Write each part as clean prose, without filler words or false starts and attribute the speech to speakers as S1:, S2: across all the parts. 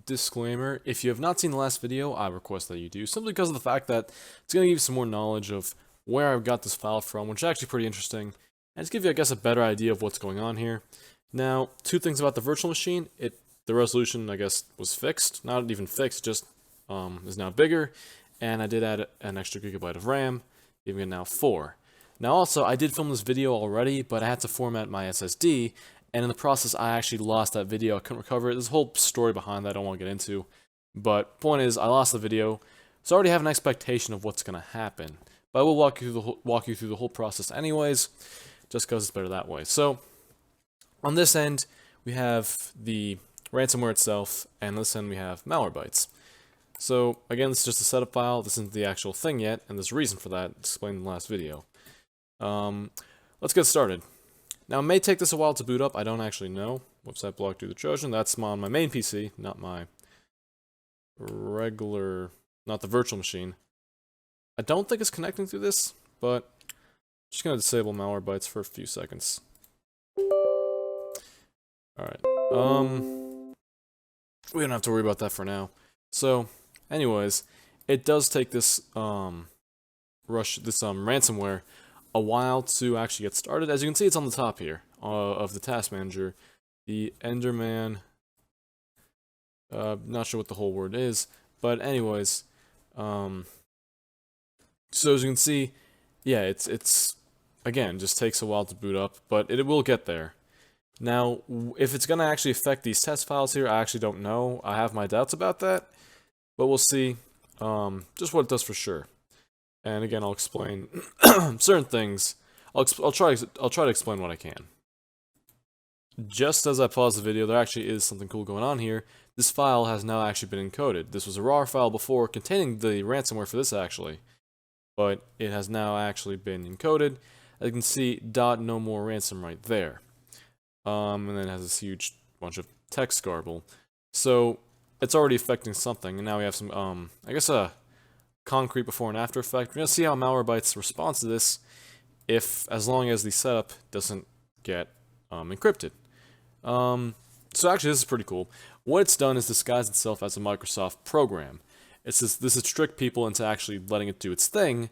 S1: Disclaimer, if you have not seen the last video, I request that you do, simply because of the fact that it's going to give you some more knowledge of where I got this file from, which is actually pretty interesting, and just give you, I guess, a better idea of what's going on here. Now, two things about the virtual machine. The resolution, I guess, was fixed. Not even fixed, just is now bigger, and I did add an extra gigabyte of RAM, giving it now 4. Now also, I did film this video already, but I had to format my SSD, and in the process, I actually lost that video. I couldn't recover it. There's a whole story behind that I don't want to get into. But point is, I lost the video, so I already have an expectation of what's going to happen. But I will walk you through the whole process anyways, just because it's better that way. So, on this end, we have the ransomware itself, and on this end we have Malwarebytes. So, again, this is just a setup file. This isn't the actual thing yet, and there's a reason for that, explained in the last video. Let's get started. Now, it may take this a while to boot up. I don't actually know. Website blocked through the Trojan. That's on my main PC, not my regular, not the virtual machine. I don't think it's connecting through this, but I'm just going to disable Malwarebytes for a few seconds. Alright. We don't have to worry about that for now. So, anyways, it does take this ransomware a while to actually get started. As you can see, it's on the top here of the task manager. The Enderman, not sure what the whole word is, but anyways, so as you can see, yeah, it's again, just takes a while to boot up, but it will get there. Now, if it's going to actually affect these test files here, I actually don't know. I have my doubts about that, but we'll see just what it does for sure. And again, I'll explain certain things. I'll try to explain what I can. Just as I pause the video, there actually is something cool going on here. This file has now actually been encoded. This was a raw file before containing the ransomware for this actually, but it has now actually been encoded. As you can see, .no more ransom right there. And then it has this huge bunch of text garble. So it's already affecting something, and now we have some I guess a concrete before and after effect. We're gonna see how Malwarebytes responds to this, as long as the setup doesn't get encrypted. So actually, this is pretty cool. What it's done is disguised itself as a Microsoft program. This has tricked people into actually letting it do its thing,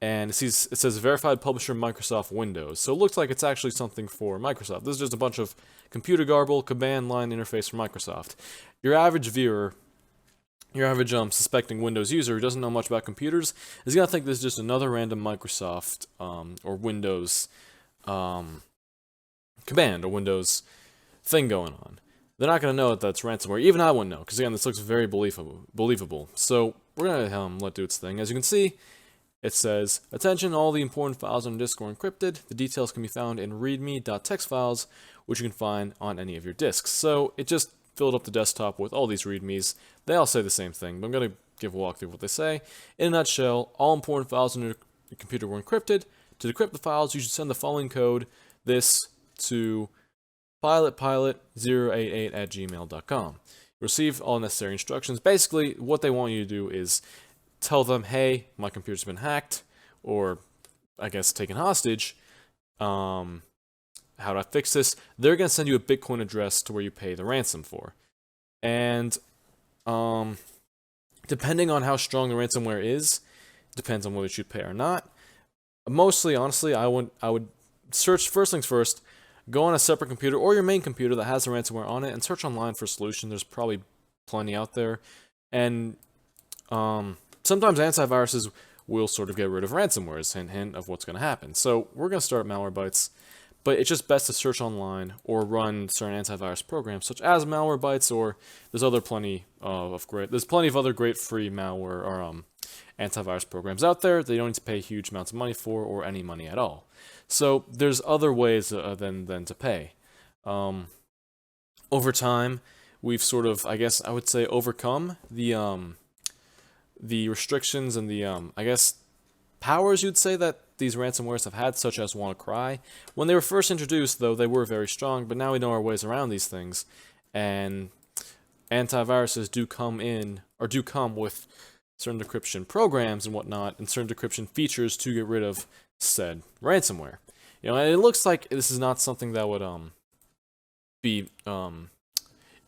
S1: and it says verified publisher Microsoft Windows. So it looks like it's actually something for Microsoft. This is just a bunch of computer garble, command line interface for Microsoft. Your average viewer, your average suspecting Windows user who doesn't know much about computers is going to think this is just another random Microsoft or Windows command or Windows thing going on. They're not going to know that that's ransomware. Even I wouldn't know, because again, this looks very believable. So we're going to let it do its thing. As you can see, it says, attention, all the important files on disk are encrypted. The details can be found in readme.txt files, which you can find on any of your disks. So it just filled up the desktop with all these readmes. They all say the same thing, but I'm going to give a walkthrough of what they say. In a nutshell, all important files on your computer were encrypted. To decrypt the files, you should send the following code, this, to pilotpilot088@gmail.com. Receive all necessary instructions. Basically, what they want you to do is tell them, hey, my computer's been hacked, or I guess taken hostage. How do I fix this? They're going to send you a Bitcoin address to where you pay the ransom for. And depending on how strong the ransomware is, depends on whether you should pay or not. Mostly, honestly, I would search, first things first, go on a separate computer or your main computer that has the ransomware on it and search online for a solution. There's probably plenty out there. And sometimes antiviruses will sort of get rid of ransomwares, hint, hint of what's going to happen. So we're going to start Malwarebytes, but it's just best to search online or run certain antivirus programs such as Malwarebytes, or there's plenty of other great free malware or antivirus programs out there that you don't need to pay huge amounts of money for or any money at all. So there's other ways than to pay. Over time, we've sort of, I guess I would say, overcome the restrictions and the I guess powers you'd say that these ransomwares have had, such as WannaCry. When they were first introduced, though, they were very strong, but now we know our ways around these things, and antiviruses do come with certain decryption programs and whatnot, and certain decryption features to get rid of said ransomware. You know, and it looks like this is not something that would be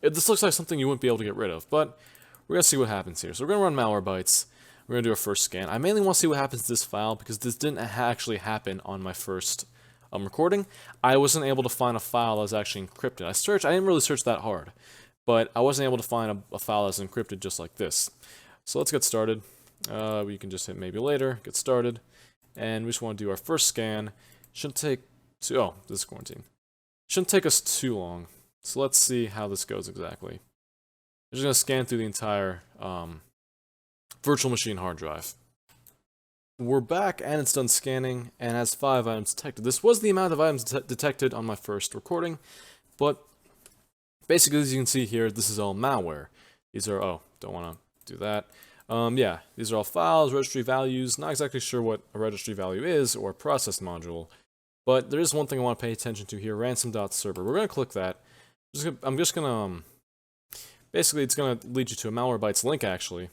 S1: This looks like something you wouldn't be able to get rid of, but we're going to see what happens here. So we're going to run Malwarebytes. We're going to do our first scan. I mainly want to see what happens to this file because this didn't actually happen on my first recording. I wasn't able to find a file that was actually encrypted. I didn't really search that hard, but I wasn't able to find a file that's encrypted just like this. So let's get started. We can just hit maybe later, get started, and we just want to do our first scan. Shouldn't take this is quarantine. Shouldn't take us too long. So let's see how this goes exactly. I'm just going to scan through the entire virtual machine hard drive. We're back and it's done scanning and has 5 items detected. This was the amount of items detected on my first recording, but basically as you can see here, this is all malware. These are, don't want to do that. Yeah, these are all files, registry values. Not exactly sure what a registry value is or a process module, but there is one thing I want to pay attention to here, ransom.server. We're going to click that. I'm just going to, basically it's going to lead you to a Malwarebytes link actually,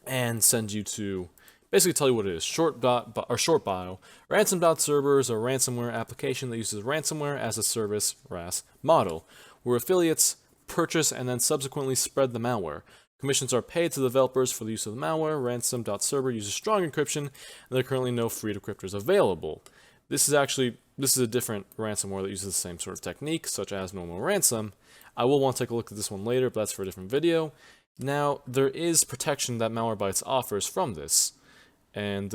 S1: and send you to, basically tell you what it is. Short bio. Ransom.server is a ransomware application that uses ransomware as a service, RAS, model, where affiliates purchase and then subsequently spread the malware. Commissions are paid to the developers for the use of the malware. Ransom.server uses strong encryption, and there are currently no free decryptors available. This is a different ransomware that uses the same sort of technique, such as normal ransom. I will want to take a look at this one later, but that's for a different video. Now, there is protection that Malwarebytes offers from this. And,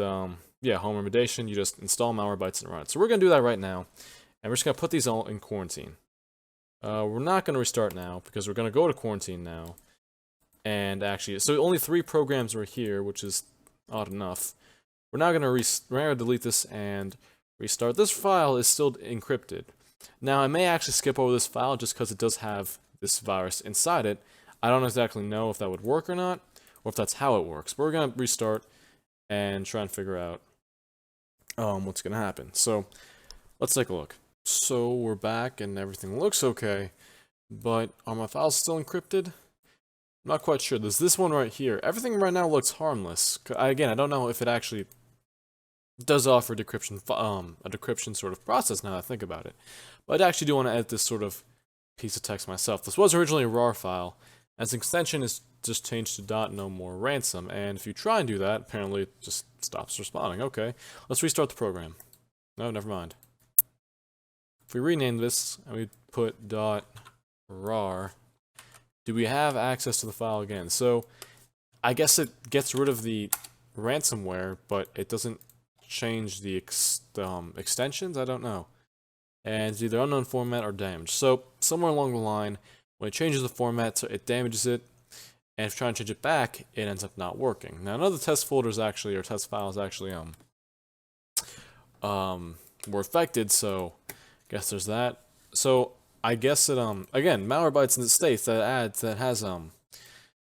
S1: yeah, home remediation, you just install Malwarebytes and run it. So we're going to do that right now, and we're just going to put these all in quarantine. We're not going to restart now, because we're going to go to quarantine now. And actually, so only 3 programs are here, which is odd enough. We're now going to delete this and restart. This file is still encrypted. Now, I may actually skip over this file just because it does have this virus inside it. I don't exactly know if that would work or not, or if that's how it works. But we're going to restart and try and figure out what's going to happen. So, let's take a look. So, we're back and everything looks okay, but are my files still encrypted? I'm not quite sure. There's this one right here. Everything right now looks harmless. Again, I don't know if it actually does offer decryption, a decryption sort of process now that I think about it. But I actually do want to edit this sort of piece of text myself. This was originally a RAR file. As an extension is just changed to .no more ransom, and if you try and do that, apparently it just stops responding. Okay, let's restart the program. No, never mind. If we rename this and we put .rar, do we have access to the file again? So I guess it gets rid of the ransomware, but it doesn't change the extensions. I don't know. And it's either unknown format or damaged. So somewhere along the line, when it changes the format, so it damages it, and if you try and change it back, it ends up not working. Now, none of the test folders actually, or test files actually, were affected, so I guess there's that. So I guess it, again, Malwarebytes states that that has,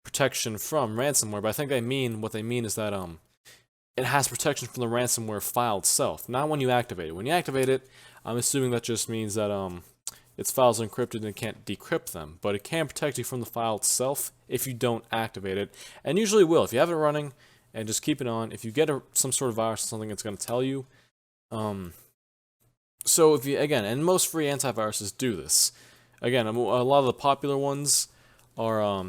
S1: protection from ransomware, but I think what they mean is that, it has protection from the ransomware file itself, not when you activate it. When you activate it, I'm assuming that just means that, its files are encrypted and it can't decrypt them, but it can protect you from the file itself if you don't activate it, and usually will. If you have it running and just keep it on, if you get some sort of virus or something, it's going to tell you. So if you, again, and most free antiviruses do this. Again, a lot of the popular ones are,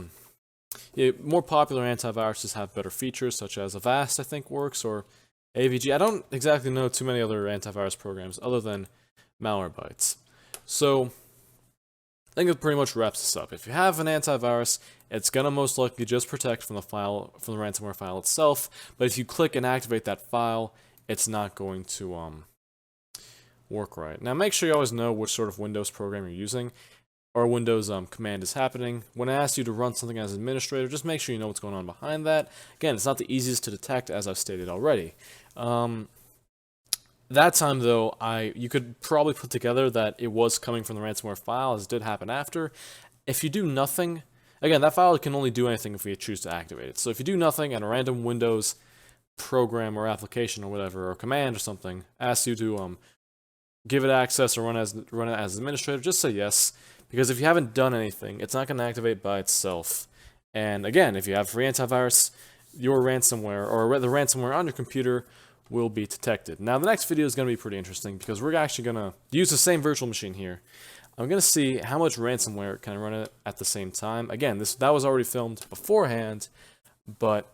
S1: more popular antiviruses have better features, such as Avast, I think, works, or AVG. I don't exactly know too many other antivirus programs other than Malwarebytes. So, I think it pretty much wraps this up. If you have an antivirus, it's gonna most likely just protect from the ransomware file itself. But if you click and activate that file, it's not going to work right. Now, make sure you always know which sort of Windows program you're using, or Windows command is happening. When it asks you to run something as administrator, just make sure you know what's going on behind that. Again, it's not the easiest to detect, as I've stated already. That time, though, you could probably put together that it was coming from the ransomware file, as it did happen after. If you do nothing, again, that file can only do anything if we choose to activate it. So if you do nothing and a random Windows program or application or whatever, or command or something, asks you to give it access or run it as administrator, just say yes. Because if you haven't done anything, it's not going to activate by itself. And again, if you have free antivirus, your ransomware, or the ransomware on your computer, will be detected. Now, the next video is going to be pretty interesting because we're actually going to use the same virtual machine here. I'm going to see how much ransomware can I run it at the same time. Again, that was already filmed beforehand, but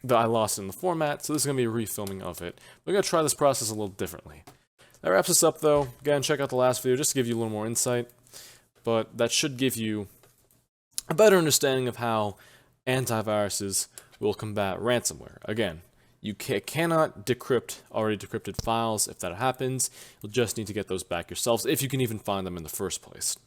S1: I lost it in the format, so this is going to be a refilming of it. We're going to try this process a little differently. That wraps us up, though. Again, check out the last video just to give you a little more insight, but that should give you a better understanding of how antiviruses will combat ransomware. Again, you cannot decrypt already decrypted files. If that happens, you'll just need to get those back yourselves, if you can even find them in the first place.